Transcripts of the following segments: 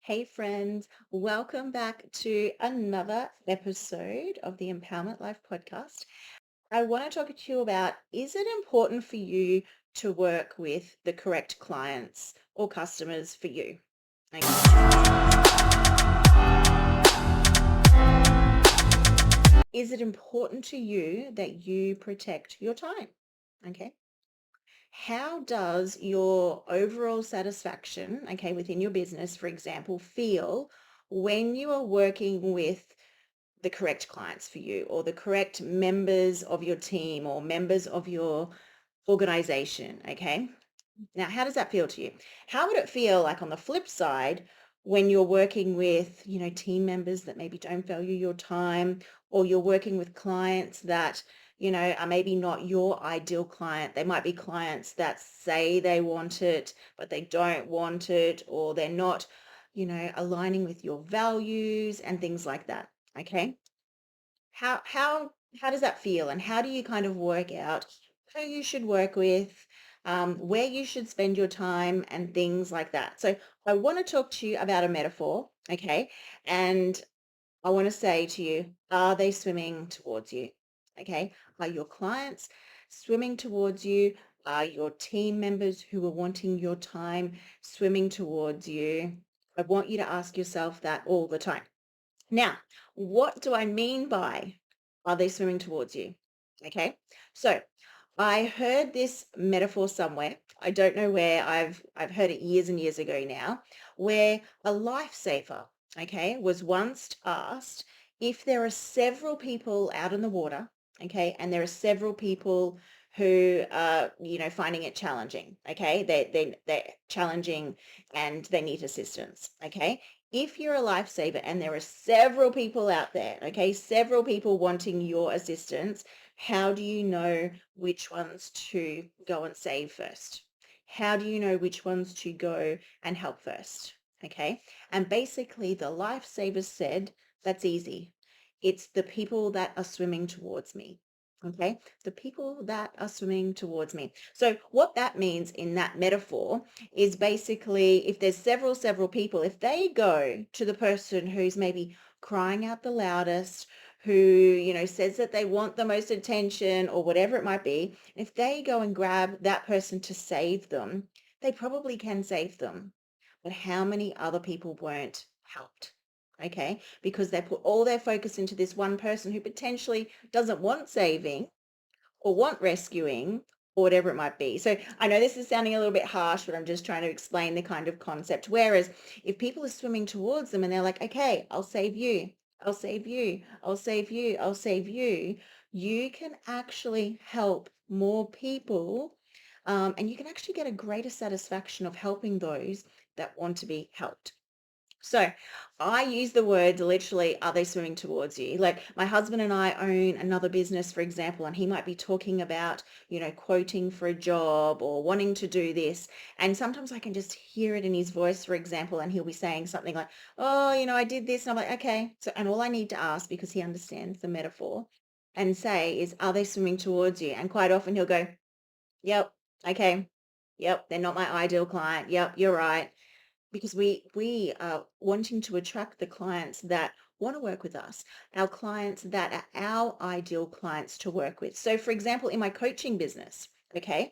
Hey, friends, welcome back to another episode of the Empowerment Life podcast. I want to talk to you about, is it important for you to work with the correct clients or customers for you? Okay. Is it important to you that you protect your time? Okay. How does your overall satisfaction, okay, within your business, for example, feel when you are working with the correct clients for you or the correct members of your team or members of your organization? Okay. Now, how does that feel to you? How would it feel like on the flip side when you're working with, team members that maybe don't value your time, or you're working with clients that, are maybe not your ideal client. They might be clients that say they want it, but they don't want it, or they're not, aligning with your values and things like that. Okay. How does that feel, and how do you kind of work out who you should work with, where you should spend your time, and things like that? So I want to talk to you about a metaphor, okay? And I want to say to you, are they swimming towards you? Okay, are your clients swimming towards you? Are your team members who are wanting your time swimming towards you? I want you to ask yourself that all the time. Now, what do I mean by, are they swimming towards you? Okay. So I heard this metaphor somewhere. I don't know where. I've heard it years and years ago now, where a lifesaver, okay, was once asked if there are several people out in the water, okay, and there are several people who are, finding it challenging, okay, they're challenging and they need assistance, okay. If you're a lifesaver and there are several people out there, okay, several people wanting your assistance, how do you know which ones to go and save first? How do you know which ones to go and help first? Okay. And basically, the lifesavers said, that's easy. It's the people that are swimming towards me. Okay. The people that are swimming towards me. So, what that means in that metaphor is basically, if there's several people, if they go to the person who's maybe crying out the loudest, who, says that they want the most attention or whatever it might be, if they go and grab that person to save them, they probably can save them. But how many other people weren't helped? Okay, because they put all their focus into this one person who potentially doesn't want saving or want rescuing or whatever it might be. So I know this is sounding a little bit harsh, but I'm just trying to explain the kind of concept. Whereas if people are swimming towards them and they're like, okay, I'll save you, I'll save you, I'll save you, I'll save you, you can actually help more people. And you can actually get a greater satisfaction of helping those that want to be helped. So I use the words literally, are they swimming towards you? Like my husband and I own another business, for example, and he might be talking about, quoting for a job or wanting to do this. And sometimes I can just hear it in his voice, for example, and he'll be saying something like, oh, I did this. And I'm like, okay. So, and all I need to ask, because he understands the metaphor, and say is, are they swimming towards you? And quite often he'll go, yep, okay. Yep, they're not my ideal client. Yep, you're right, because we are wanting to attract the clients that want to work with us, our clients that are our ideal clients to work with. So for example, in my coaching business, okay,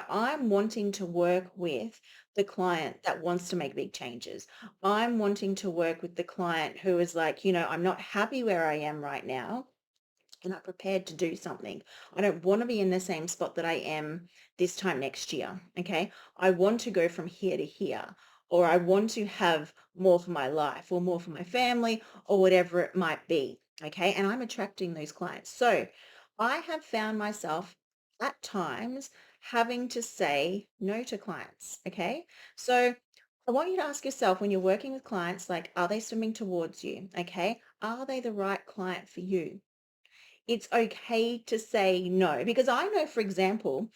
I'm wanting to work with the client that wants to make big changes. I'm wanting to work with the client who is like, I'm not happy where I am right now, and I'm prepared to do something. I don't want to be in the same spot that I am this time next year. Okay. I want to go from here to here, or I want to have more for my life or more for my family or whatever it might be. Okay. And I'm attracting those clients. So I have found myself at times having to say no to clients. Okay. So I want you to ask yourself, when you're working with clients, like, are they swimming towards you? Okay. Are they the right client for you? It's okay to say no, because I know, for example,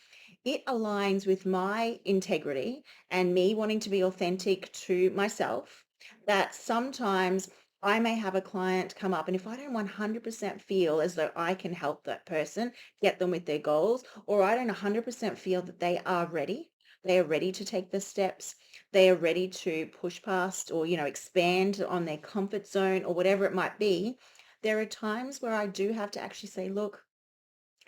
it aligns with my integrity and me wanting to be authentic to myself, that sometimes I may have a client come up, and if I don't 100% feel as though I can help that person get them with their goals, or I don't 100% feel that they are ready, They are ready to take the steps. They are ready to push past or, expand on their comfort zone or whatever it might be. There are times where I do have to actually say, look,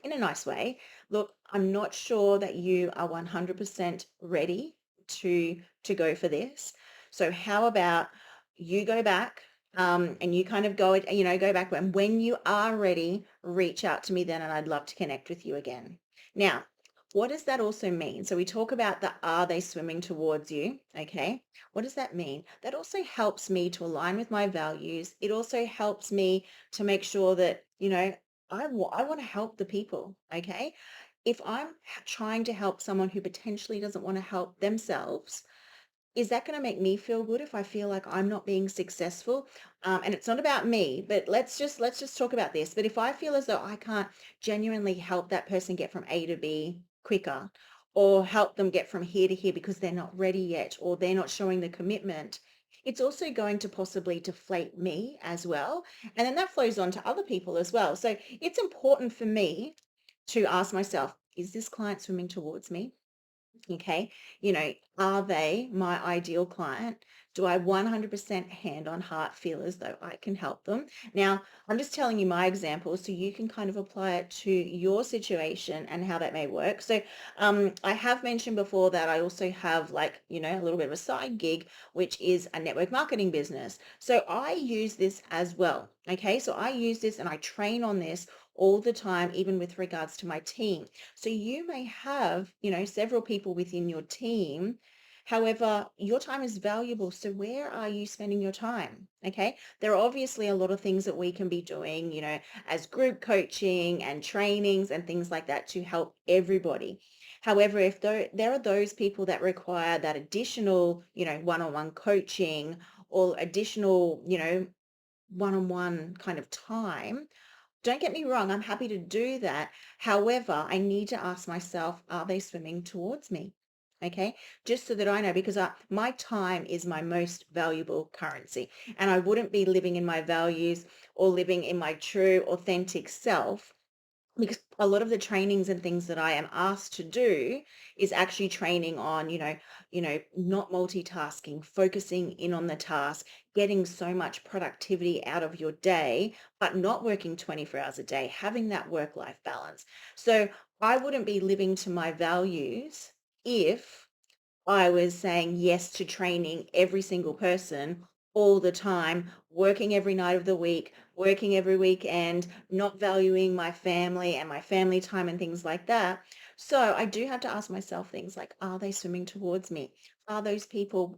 in a nice way, look, I'm not sure that you are 100% ready to go for this. So how about you go back and you kind of go back when you are ready, reach out to me then and I'd love to connect with you again. Now, what does that also mean? So we talk about the are they swimming towards you? Okay. What does that mean? That also helps me to align with my values. It also helps me to make sure that, I want to help the people, okay? If I'm trying to help someone who potentially doesn't want to help themselves, is that going to make me feel good if I feel like I'm not being successful? And it's not about me, but let's just talk about this. But if I feel as though I can't genuinely help that person get from A to B quicker, or help them get from here to here because they're not ready yet, or they're not showing the commitment, it's also going to possibly deflate me as well. And then that flows on to other people as well. So it's important for me to ask myself, is this client swimming towards me? Okay. Are they my ideal client? Do I 100% hand on heart feel as though I can help them? Now, I'm just telling you my example so you can kind of apply it to your situation and how that may work. So, I have mentioned before that I also have like, a little bit of a side gig, which is a network marketing business. So I use this as well. Okay. So I use this and I train on this all the time, even with regards to my team. So you may have, several people within your team. However, your time is valuable. So where are you spending your time? Okay. There are obviously a lot of things that we can be doing, as group coaching and trainings and things like that to help everybody. However, if there are those people that require that additional, one-on-one coaching or additional, one-on-one kind of time, don't get me wrong, I'm happy to do that. However, I need to ask myself, are they swimming towards me? Okay, just so that I know, because my time is my most valuable currency, and I wouldn't be living in my values or living in my true, authentic self, because a lot of the trainings and things that I am asked to do is actually training on, not multitasking, focusing in on the task, getting so much productivity out of your day, but not working 24 hours a day, having that work-life balance. So I wouldn't be living to my values if I was saying yes to training every single person all the time, working every night of the week, working every weekend, not valuing my family and my family time and things like that. So I do have to ask myself things like, are they swimming towards me? Are those people,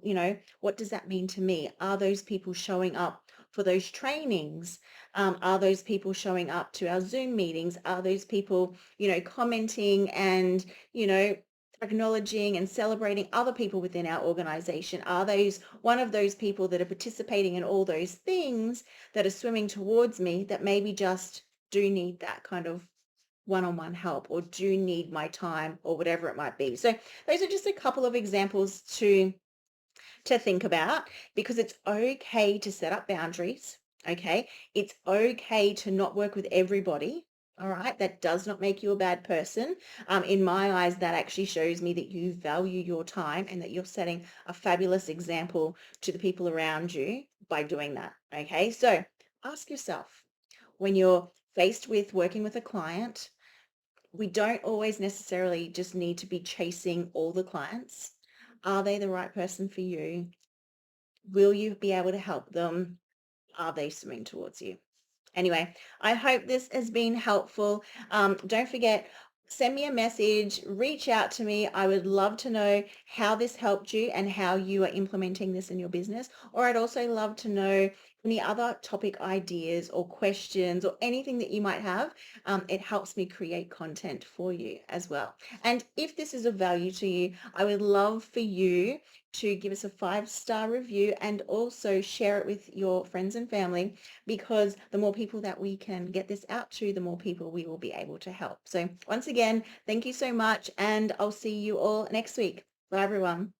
what does that mean to me? Are those people showing up for those trainings? Are those people showing up to our Zoom meetings? Are those people, commenting and, you know, acknowledging and celebrating other people within our organization? Are those one of those people that are participating in all those things that are swimming towards me that maybe just do need that kind of one-on-one help or do need my time or whatever it might be? So those are just a couple of examples to think about, because it's okay to set up boundaries. Okay. It's okay to not work with everybody. All right. That does not make you a bad person. In my eyes, that actually shows me that you value your time and that you're setting a fabulous example to the people around you by doing that. Okay. So ask yourself, when you're faced with working with a client, we don't always necessarily just need to be chasing all the clients. Are they the right person for you? Will you be able to help them? Are they swimming towards you? Anyway, I hope this has been helpful. Don't forget, send me a message, reach out to me. I would love to know how this helped you and how you are implementing this in your business. Or I'd also love to know any other topic ideas or questions or anything that you might have. It helps me create content for you as well. And if this is of value to you, I would love for you to give us a 5-star review and also share it with your friends and family, because the more people that we can get this out to, the more people we will be able to help. So once again, thank you so much, and I'll see you all next week. Bye, everyone.